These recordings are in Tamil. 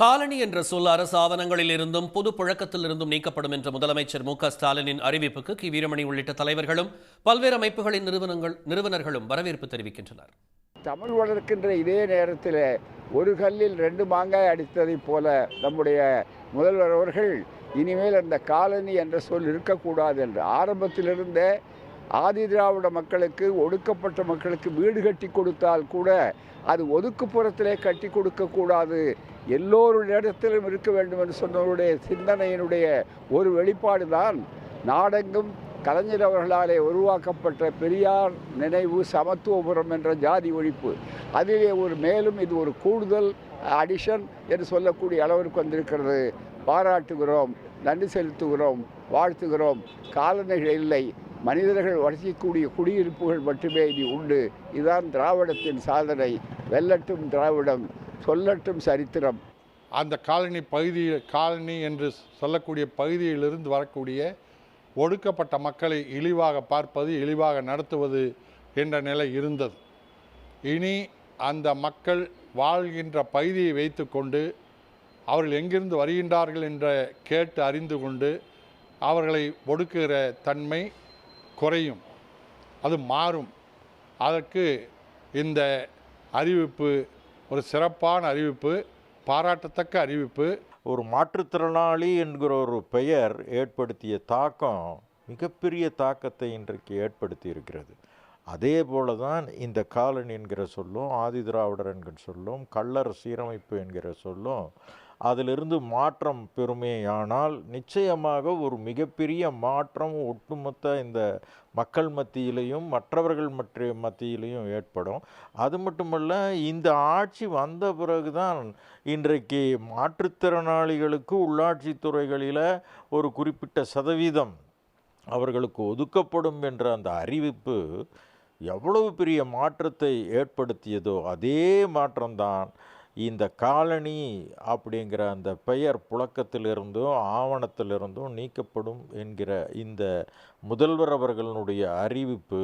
காலனி என்ற சொல் அரசு ஆவணங்களில் இருந்தும் பொது புழக்கத்தில் இருந்தும் நீக்கப்படும் என்ற முதலமைச்சர் மு.க.ஸ்டாலினின் அறிவிப்புக்கு கி. வீரமணி உள்ளிட்ட தலைவர்களும் பல்வேறு அமைப்புகளின் நிறுவனர்களும் வரவேற்பு தெரிவிக்கின்றனர். தமிழ் வளர்க்கின்ற இதே நேரத்தில் ஒரு கல்லில் 2 மாங்காய் அடித்ததைப் போல நம்முடைய முதல்வர் அவர்கள் இனிமேல் அந்த காலனி என்ற சொல் இருக்கக்கூடாது என்று ஆரம்பத்திலிருந்தே ஆதி திராவிட மக்களுக்கு, ஒடுக்கப்பட்ட மக்களுக்கு வீடு கட்டி கொடுத்தால் கூட அது ஒதுக்குப்புறத்திலே கட்டி கொடுக்கக்கூடாது, எல்லோருடைய இருக்க வேண்டும் என்று சொன்னவருடைய சிந்தனையினுடைய ஒரு வெளிப்பாடு தான் நாடெங்கும் கலைஞர் அவர்களாலே உருவாக்கப்பட்ட பெரியார் நினைவு சமத்துவபுரம் என்ற ஜாதி ஒழிப்பு. அதிலே மேலும் இது ஒரு கூடுதல் அடிஷன் என்று சொல்லக்கூடிய அளவிற்கு வந்திருக்கிறது. பாராட்டுகிறோம், நன்றி செலுத்துகிறோம், வாழ்த்துகிறோம். காலனிகள் இல்லை, மனிதர்கள் வசிக்கக்கூடிய குடியிருப்புகள் மட்டுமே இது உண்டு. இதுதான் திராவிடத்தின் சாதனை. வெல்லட்டும் திராவிடம், சொல்லட்டும் சரித்திரம். அந்த காலனி என்று சொல்லக்கூடிய பகுதியிலிருந்து வரக்கூடிய ஒடுக்கப்பட்ட மக்களை இழிவாக பார்ப்பது, இழிவாக நடத்துவது என்ற நிலை இருந்தது. இனி அந்த மக்கள் வாழ்கின்ற பகுதியை வைத்து கொண்டு அவர்கள் எங்கிருந்து வருகின்றார்கள் என்ற கேட்டு அறிந்து கொண்டு அவர்களை ஒடுக்குகிற தன்மை குறையும், அது மாறும். அதற்கு இந்த அறிவிப்பு ஒரு சிறப்பான அறிவிப்பு, பாராட்டத்தக்க அறிவிப்பு. ஒரு மாற்றுத்திறனாளி என்கிற ஒரு பெயர் ஏற்படுத்திய தாக்கம் மிகப்பெரிய தாக்கத்தை இன்றைக்கு ஏற்படுத்தி இருக்கிறது. அதே போல தான் இந்த காலனி என்கிற சொல்லும், ஆதி திராவிடர் என்கிற சொல்லும், கள்ளர் சீரமைப்பு என்கிற சொல்லும் அதிலிருந்து மாற்றம் பெறுமேயானால் நிச்சயமாக ஒரு மிகப்பெரிய மாற்றம் ஒட்டுமொத்த இந்த மக்கள் மத்தியிலையும் மற்றவர்கள் மத்தியிலையும் ஏற்படும். அது மட்டுமல்ல, இந்த ஆட்சி வந்த பிறகுதான் இன்றைக்கு மாற்றுத்திறனாளிகளுக்கு உள்ளாட்சித்துறைகளில் ஒரு குறிப்பிட்ட சதவீதம் அவர்களுக்கு ஒதுக்கப்படும் என்ற அந்த அறிவிப்பு எவ்வளவு பெரிய மாற்றத்தை ஏற்படுத்தியதோ அதே மாற்றம்தான் இந்த காலனி அப்படிங்கிற அந்த பெயர் புழக்கத்திலிருந்தும் ஆவணத்திலிருந்தும் நீக்கப்படும் என்கிற இந்த முதல்வர் அவர்களுடைய அறிவிப்பு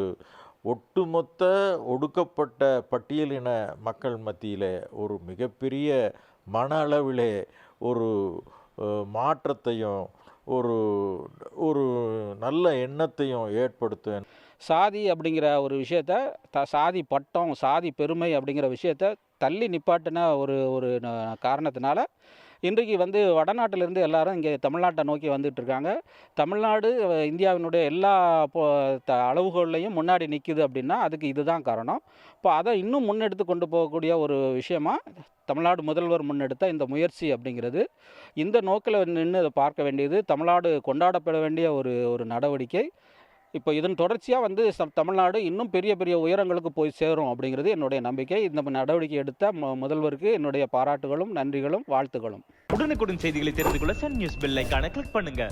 ஒட்டுமொத்த ஒடுக்கப்பட்ட பட்டியலின மக்கள் மத்தியில் ஒரு மிகப்பெரிய மன அளவிலே ஒரு மாற்றத்தையும் ஒரு நல்ல எண்ணத்தையும் ஏற்படுத்தும். சாதி அப்படிங்கிற ஒரு விஷயத்த, சாதி பட்டம், சாதி பெருமை அப்படிங்கிற விஷயத்த தள்ளி நிப்பாட்டின ஒரு காரணத்தினால இன்றைக்கு வடநாட்டிலிருந்து எல்லாரும் இங்கே தமிழ்நாட்டை நோக்கி வந்துட்டுருக்காங்க. தமிழ்நாடு இந்தியாவினுடைய எல்லா அளவுகள்லையும் முன்னாடி நிற்கிது அப்படின்னா அதுக்கு இதுதான் காரணம். இப்போ அதை இன்னும் முன்னெடுத்து கொண்டு போகக்கூடிய ஒரு விஷயமா தமிழ்நாடு முதல்வர் முன்னெடுத்த இந்த முயற்சி அப்படிங்கிறது. இந்த நோக்கில் நின்று அதை பார்க்க வேண்டியது, தமிழ்நாடு கொண்டாடப்பட வேண்டிய ஒரு நடவடிக்கை. இப்போ இதன் தொடர்ச்சியாக தமிழ்நாடு இன்னும் பெரிய பெரிய உயரங்களுக்கு போய் சேரும் அப்படிங்கிறது என்னுடைய நம்பிக்கை. இந்த நடவடிக்கை எடுத்த முதல்வருக்கு என்னுடைய பாராட்டுகளும், நன்றிகளும், வாழ்த்துகளும். உடனுக்குடன் செய்திகளை தெரிந்து கொள்ள சன் நியூஸ் பெல் ஐகானை கிளிக் பண்ணுங்க.